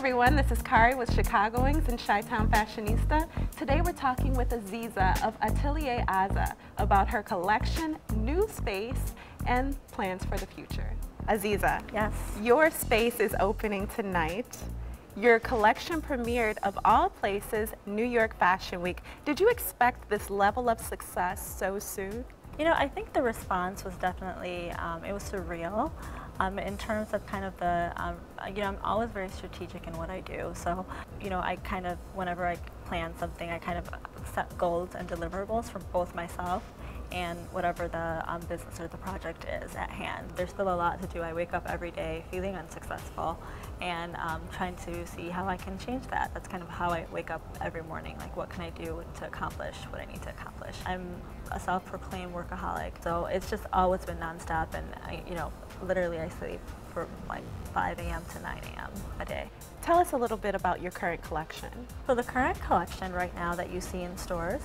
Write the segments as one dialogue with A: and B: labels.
A: everyone, this is Kari with Chicagoings and ChiTown Fashionista. Today we're talking with Azeeza of Atelier AZZA about her collection, new space, and plans for the future. Azeeza,
B: yes,
A: your space is opening tonight. Your collection premiered, of all places, New York Fashion Week. Did you expect this level of success so soon?
B: You know, I think the response was definitely, it was surreal. In terms of kind of the, you know, I'm always very strategic in what I do. So, you know, I kind of, whenever I plan something, I kind of set goals and deliverables for both myself and whatever the business or the project is at hand. There's still a lot to do. I wake up every day feeling unsuccessful and trying to see how I can change that. That's kind of how I wake up every morning. Like, what can I do to accomplish what I need to accomplish? I'm a self-proclaimed workaholic, so it's just always been nonstop, and you know, literally I sleep from like 5 a.m. to 9 a.m. a day.
A: Tell us a little bit about your current collection.
B: So the current collection right now that you see in stores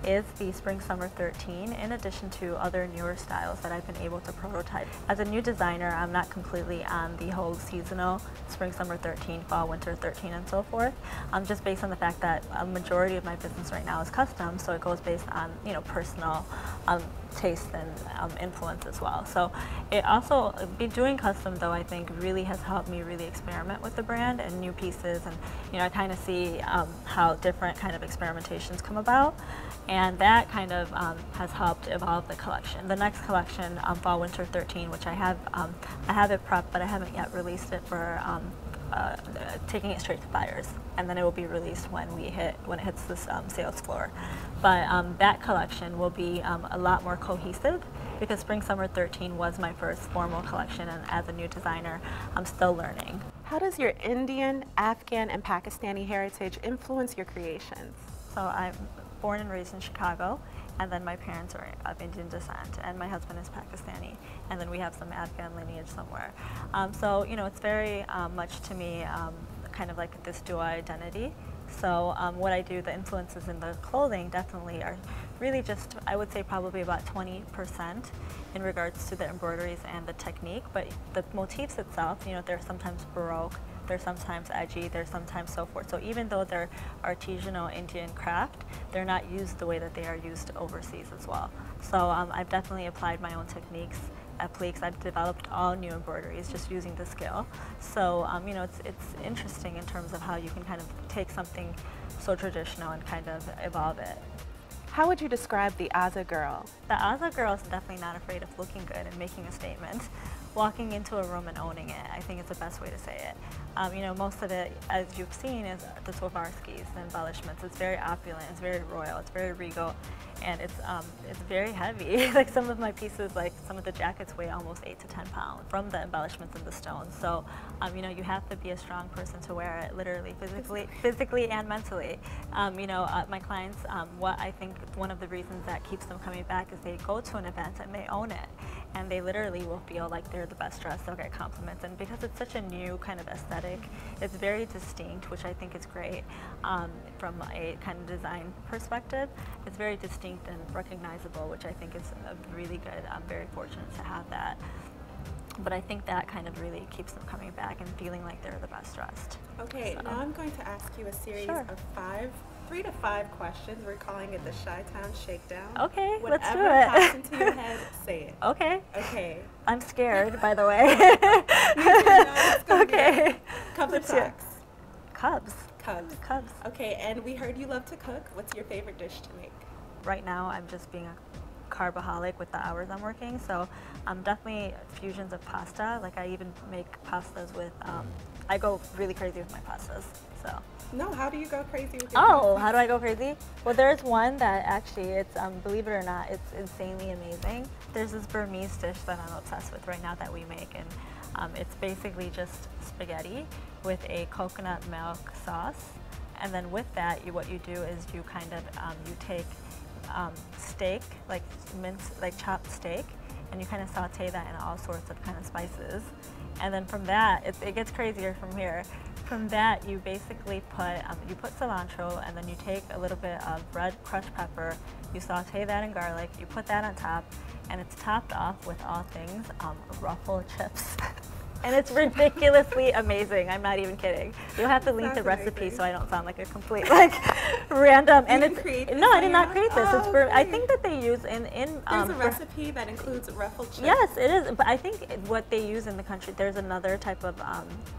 B: is the Spring Summer 13, in addition to other newer styles that I've been able to prototype. As a new designer, I'm not completely on the whole seasonal Spring Summer 13, Fall Winter 13, and so forth. Just based on the fact that a majority of my business right now is custom, so it goes based on, you know, personal taste and influence as well. So it also, doing custom though, I think really has helped me really experiment with the brand and new pieces, and you know, I kind of see how different kind of experimentations come about, and that kind of has helped evolve the collection. The next collection, Fall Winter 13, which I have it prepped, but I haven't yet released it for taking it straight to buyers, and then it will be released when it hits this sales floor. But that collection will be a lot more cohesive, because Spring Summer 13 was my first formal collection, and as a new designer, I'm still learning.
A: How does your Indian, Afghan, and Pakistani heritage influence your creations?
B: So I'm born and raised in Chicago, and then my parents are of Indian descent, and my husband is Pakistani, and then we have some Afghan lineage somewhere. So, you know, it's very much to me kind of like this dual identity. So what I do, the influences in the clothing definitely are really just, I would say probably about 20% in regards to the embroideries and the technique, but the motifs itself, you know, they're sometimes Baroque, they're sometimes edgy, they're sometimes so forth. So even though they're artisanal Indian craft, they're not used the way that they are used overseas as well. So I've definitely applied my own techniques. Appliques, I've developed all new embroideries just using the skill. So you know, it's interesting in terms of how you can kind of take something so traditional and kind of evolve it.
A: How would you describe the AZZA girl?
B: The AZZA girl is definitely not afraid of looking good and making a statement. Walking into a room and owning it, I think is the best way to say it. You know, most of it, as you've seen, is the Swarovskis, the embellishments. It's very opulent, it's very royal, it's very regal, and it's very heavy. Like some of my pieces, like some of the jackets weigh almost 8 to 10 pounds from the embellishments and the stones. So, you know, you have to be a strong person to wear it, literally, physically and mentally. You know, my clients, what I think one of the reasons that keeps them coming back is they go to an event and they own it, and they literally will feel like they're the best dressed, they'll get compliments, and because it's such a new kind of aesthetic, it's very distinct, which I think is great from a kind of design perspective. It's very distinct and recognizable, which I think is really good. I'm very fortunate to have that. But I think that kind of really keeps them coming back and feeling like they're the best dressed.
A: Okay, so now I'm going to ask you a series of 3 to 5 questions. We're calling it the ChiTown Shakedown.
B: Okay,
A: Whatever
B: let's do it.
A: Whatever pops into your head, say it.
B: Okay.
A: Okay.
B: I'm scared, by the way.
A: Okay. Cubs or Sox?
B: Cubs.
A: Cubs.
B: Cubs.
A: Okay, and we heard you love to cook. What's your favorite dish to make?
B: Right now, I'm just being a carbaholic with the hours I'm working, so definitely fusions of pasta. Like I even make pastas with, I go really crazy with my pastas, so.
A: No, how do you go crazy with your pastas?
B: How do I go crazy? Well, there's one that actually, it's, believe it or not, it's insanely amazing. There's this Burmese dish that I'm obsessed with right now that we make, and it's basically just spaghetti with a coconut milk sauce, and then with that, what you do is you kind of, you take steak, like chopped steak, and you kind of saute that in all sorts of kind of spices. And then from that, it gets crazier from here. From that, you basically put cilantro, and then you take a little bit of red crushed pepper, you saute that in garlic, you put that on top, and it's topped off with all things Ruffle chips. And it's ridiculously amazing. I'm not even kidding. You'll have to link the recipe so I don't sound like a complete random.
A: And it's
B: no, I did not create this. It's for, I think that they use in
A: there's a recipe that includes Ruffle chips.
B: Yes, it is. But I think what they use in the country, there's another type of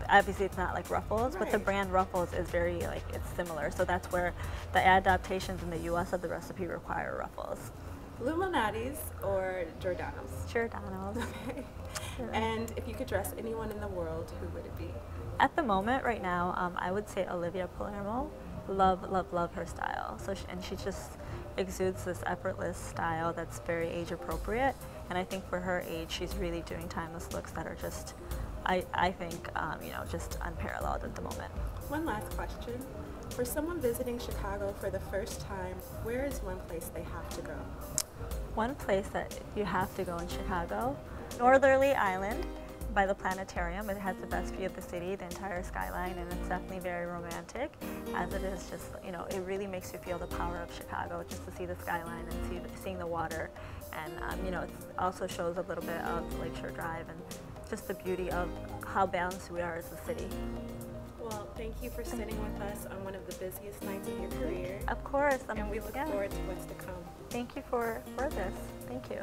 B: obviously it's not like Ruffles, but the brand Ruffles is very it's similar. So that's where the adaptations in the U.S. of the recipe require Ruffles.
A: Illuminatis or Giordano's?
B: Giordano's.
A: Okay. Sure. And if you could dress anyone in the world, who would it be?
B: At the moment, right now, I would say Olivia Palermo. Love, love, love her style. So she just exudes this effortless style that's very age appropriate. And I think for her age, she's really doing timeless looks that are just, I think, just unparalleled at the moment.
A: One last question. For someone visiting Chicago for the first time, where is one place they have to go?
B: One place that you have to go in Chicago, Northerly Island by the planetarium. It has the best view of the city, the entire skyline, and it's definitely very romantic, as it is just, it really makes you feel the power of Chicago just to see the skyline and seeing the water. And, it also shows a little bit of Lakeshore Drive and just the beauty of how balanced we are as a city.
A: Well, thank you for sitting with us on one of the busiest nights of your career.
B: Of course.
A: And we look forward to what's to come.
B: Thank you for this. Thank you.